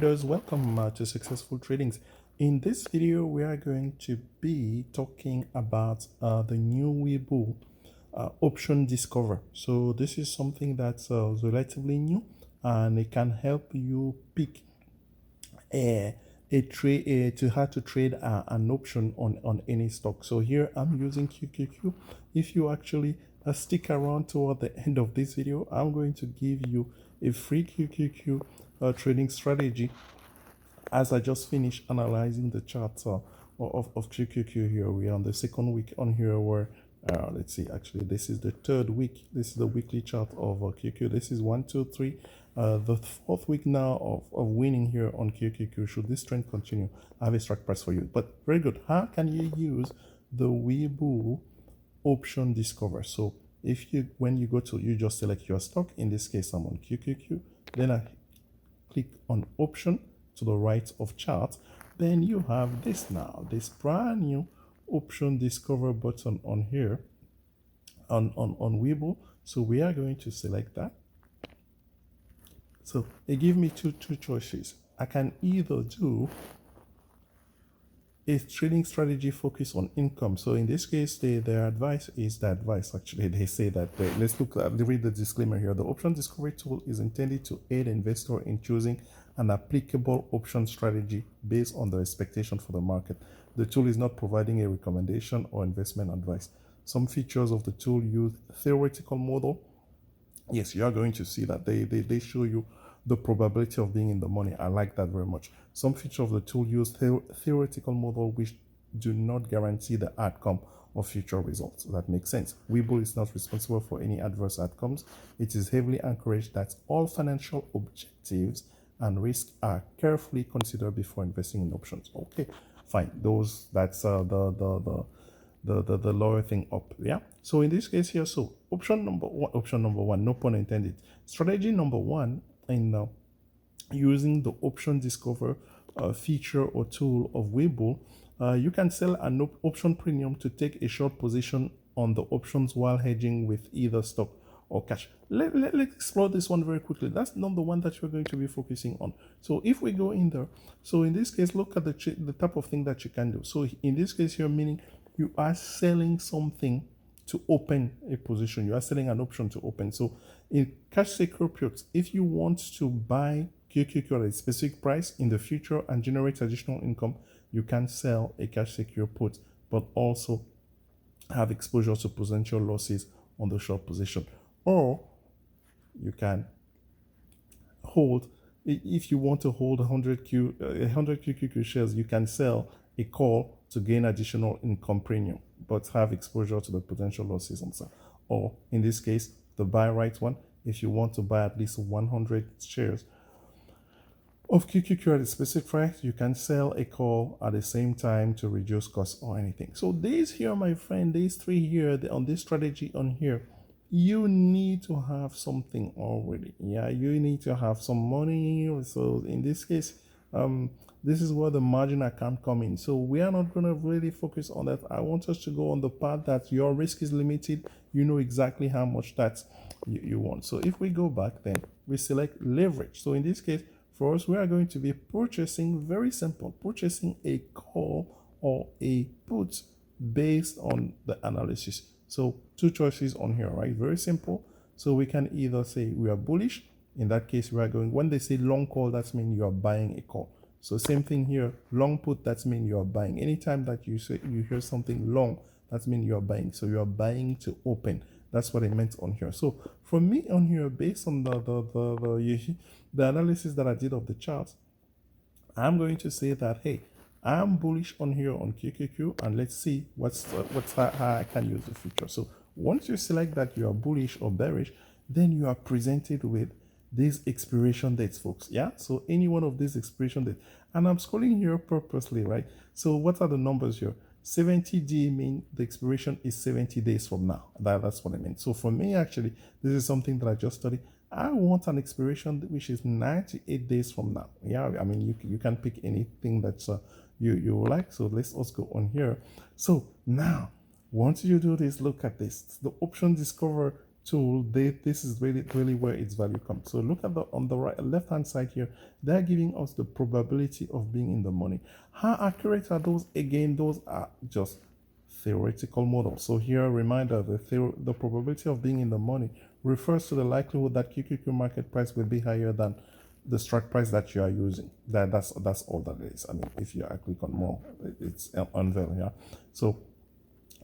traders, welcome to Successful Tradings. In this video we are going to be talking about the new Webull option discover. So this is something that's relatively new, and it can help you pick a trade to how to trade an option on any stock. So here I'm using QQQ. If you actually stick around toward the end of this video, I'm going to give you a free QQQ trading strategy, as I just finished analyzing the charts of QQQ. Here we are on the second week on here, where let's see, actually this is the third week. This is the weekly chart of QQ. This is 1 2 3 the fourth week now of winning here on QQQ. Should this trend continue, I have a strike price for you. But very good, how can you use the Webull option discover? So if you, when you go to, you just select your stock. In this case I'm on QQQ, then I click on option to the right of chart. Then you have this now, this brand new option discover button on here on Webull. So we are going to select that. So it gives me two choices. I can either do a trading strategy focused on income. So in this case, their advice is the advice. Actually, they say that, let's look at, read the disclaimer here. The option discovery tool is intended to aid investor in choosing an applicable option strategy based on the expectation for the market. The tool is not providing a recommendation or investment advice. Some features of the tool use theoretical model. Yes, you are going to see that they show you the probability of being in the money. I like that very much. Some features of the tool use theoretical model which do not guarantee the outcome of future results. That makes sense. Webull is not responsible for any adverse outcomes. It is heavily encouraged that all financial objectives and risks are carefully considered before investing in options. Okay, fine. Those, that's the lower thing up. Yeah, so in this case here, so option number one, no pun intended, strategy number one in using the option discover feature or tool of Webull, you can sell an option premium to take a short position on the options while hedging with either stock or cash. Let's explore this one very quickly. That's not the one that you're going to be focusing on. So if we go in there, so in this case, look at the type of thing that you can do. So in this case here, meaning you are selling something to open a position. You are selling an option to open. So in cash secure puts, if you want to buy QQQ at a specific price in the future and generate additional income, you can sell a cash secure put, but also have exposure to potential losses on the short position. Or you can hold, if you want to hold 100 QQQ shares, you can sell a call to gain additional income premium, but have exposure to the potential losses on sale. Or in this case, the buy right one, if you want to buy at least 100 shares of QQQ at a specific price, you can sell a call at the same time to reduce costs or anything. So these here, my friend, these three here, on this strategy on here, you need to have something already. Yeah, you need to have some money. So in this case, this is where the margin account come in. So we are not going to really focus on that. I want us to go on the part that your risk is limited. You know exactly how much that you want. So if we go back, then we select leverage. So in this case, for us, we are going to be purchasing, very simple, purchasing a call or a put based on the analysis. So two choices on here, right? Very simple. So we can either say we are bullish. In that case, we are going, when they say long call, that means you are buying a call. So same thing here, long put, that means you are buying. Anytime that you say you hear something long, that means you are buying. So you are buying to open. That's what I meant on here. So for me on here, based on the analysis that I did of the chart, I'm going to say that, hey, I'm bullish on here on QQQ, and let's see what's how I can use the future. So once you select that you are bullish or bearish, then you are presented with these expiration dates, folks. Yeah, so any one of these expiration dates, and I'm scrolling here purposely, right? So what are the numbers here? 70D mean the expiration is 70 days from now. That's what I mean. So for me, actually, this is something that I just studied. I want an expiration which is 98 days from now. Yeah, I mean, you can pick anything that you like. So let's go on here. So now, once you do this, look at this. The option discover tool, this is really where its value comes. So look at the on the right left hand side here, they're giving us the probability of being in the money. How accurate are those? Again, those are just theoretical models. So here a reminder, the probability of being in the money refers to the likelihood that QQQ market price will be higher than the strike price that you are using. That's all that is. I mean, if you click on more, it's unveiled here. So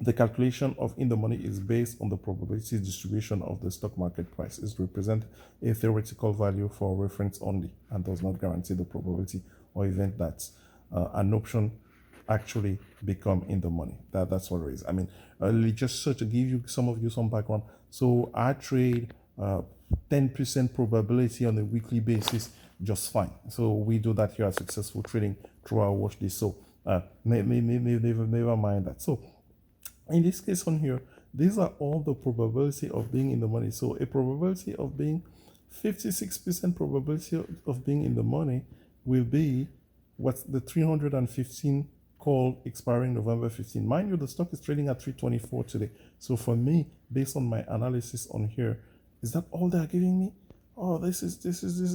the calculation of in the money is based on the probability distribution of the stock market price. It represents a theoretical value for reference only and does not guarantee the probability or event that an option actually become in the money. That's what it is. I mean, just so to give you some background. So I trade 10% probability on a weekly basis just fine. So we do that here at Successful Trading through our watch list. So never mind that. So in this case on here, these are all the probability of being in the money. So a probability of being 56% probability of being in the money will be what's the 315 call expiring November 15. Mind you, the stock is trading at 324 today. So for me, based on my analysis on here, is that all they're giving me? Oh, this is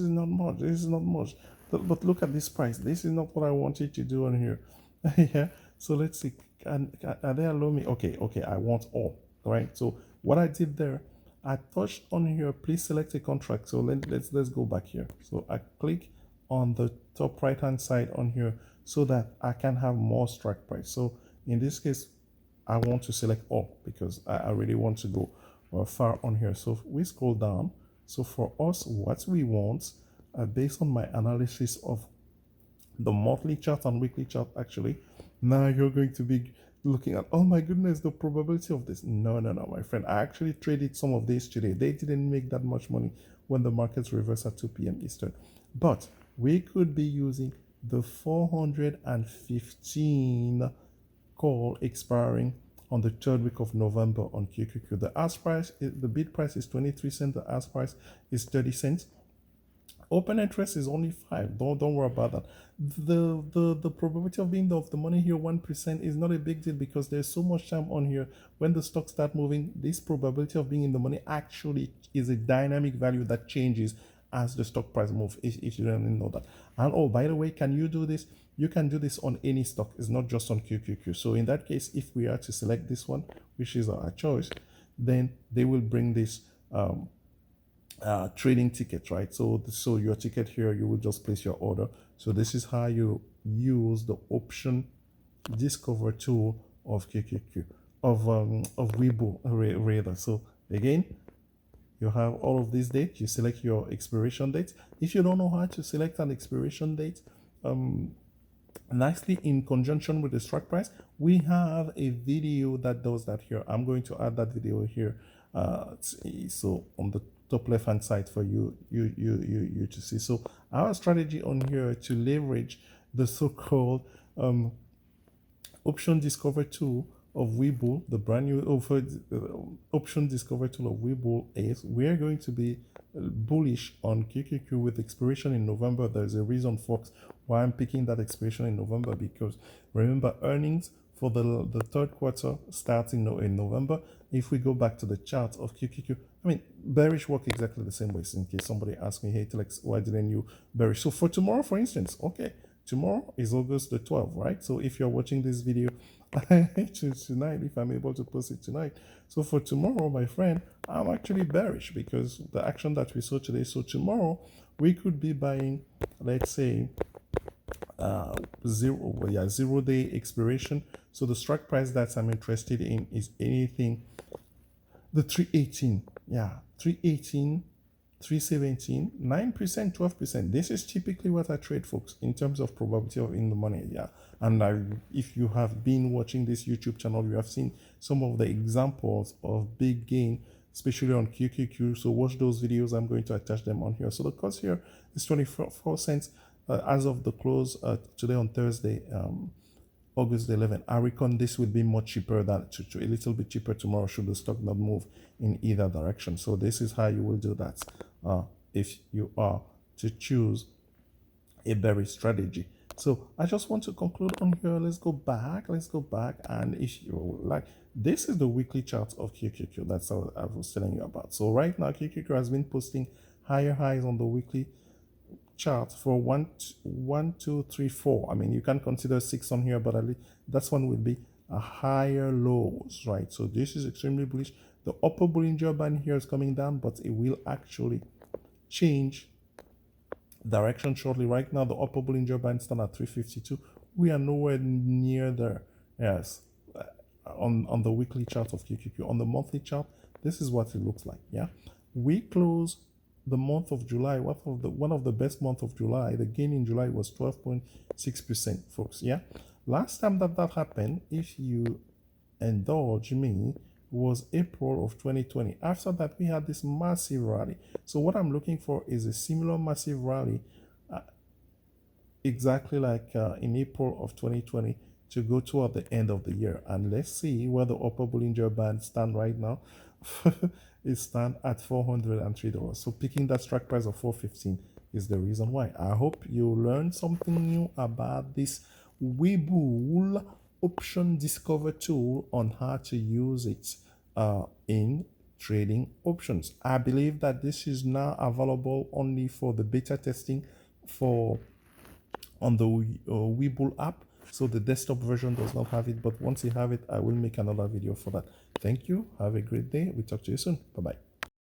not much. This is not much. But look at this price. This is not what I wanted to do on here. Yeah. So let's see. And they allow me? Okay. I want all. Right. So what I did there, I touched on here. Please select a contract. So let's go back here. So I click on the top right hand side on here so that I can have more strike price. So in this case, I want to select all because I really want to go far on here. So we scroll down. So for us, what we want, based on my analysis of the monthly chart and weekly chart, actually, now you're going to be looking at, oh my goodness, the probability of this. No, my friend. I actually traded some of these today. They didn't make that much money when the markets reverse at 2 p.m. Eastern. But we could be using the 415 call expiring on the third week of November on QQQ. The ask price, the bid price is 23 cents. The ask price is 30 cents. Open interest is only 5. Don't worry about that. The probability of being of the money here 1% is not a big deal because there's so much time on here. When the stocks start moving, this probability of being in the money actually is a dynamic value that changes as the stock price moves, if you don't know that. And oh, by the way, can you do this? You can do this on any stock. It's not just on QQQ. So in that case, if we are to select this one, which is our choice, then they will bring this trading ticket, right? So your ticket here, you will just place your order. So this is how you use the option discover tool of QQQ, of Webull rather. So again, you have all of these dates. You select your expiration date. If you don't know how to select an expiration date, nicely in conjunction with the strike price, we have a video that does that here. I'm going to add that video here. So on the top left hand side for you to see. So our strategy on here to leverage the so-called option discover tool of Webull, the brand new option discover tool of Webull, is we're going to be bullish on QQQ with expiration in November. There's a reason, folks, why I'm picking that expiration in November, because remember, earnings for the third quarter starting in November. If we go back to the chart of QQQ, I mean, bearish work exactly the same way. In case somebody asks me, hey, Telex, why didn't you bearish? So for tomorrow, for instance, okay, tomorrow is August the 12th, right? So if you're watching this video tonight, if I'm able to post it tonight, so for tomorrow, my friend, I'm actually bearish because the action that we saw today. So tomorrow we could be buying, let's say, 0 day expiration. So the strike price that I'm interested in is anything, the 318, 318, 317, 9%, 12%. This is typically what I trade, folks, in terms of probability of in the money. And if you have been watching this YouTube channel, you have seen some of the examples of big gain, especially on QQQ. So watch those videos. I'm going to attach them on here. So the cost here is 24 cents as of the close today on Thursday, August 11th. I reckon this will be much cheaper than a little bit cheaper tomorrow should the stock not move in either direction. So this is how you will do that if you are to choose a bearish strategy. So I just want to conclude on here. Let's go back. And if you like, this is the weekly chart of QQQ. That's what I was telling you about. So right now, QQQ has been posting higher highs on the weekly chart for one, two, three, four. I mean, you can consider six on here, but at least that's one will be a higher lows, right? So this is extremely bullish. The upper Bollinger Band here is coming down, but it will actually change direction shortly. Right now, the upper Bollinger Band stands at 352. We are nowhere near there. Yes, on the weekly chart of QQQ. On the monthly chart, this is what it looks like. Yeah, we close the month of July. One of the best month of July. The gain in July was 12.6%, folks. Yeah, last time that happened, if you indulge me, was April of 2020. After that, we had this massive rally. So what I'm looking for is a similar massive rally, exactly like in April of 2020, to go toward the end of the year. And let's see where the upper Bollinger Band stand right now. It stand at $403. So picking that strike price of 415 is the reason why. I hope you learned something new about this Webull Option Discover Tool on how to use it in trading options. I believe that this is now available only for the beta testing for on the Webull app. So the desktop version does not have it, but once you have it, I will make another video for that. Thank you. Have a great day. We talk to you soon. Bye-bye.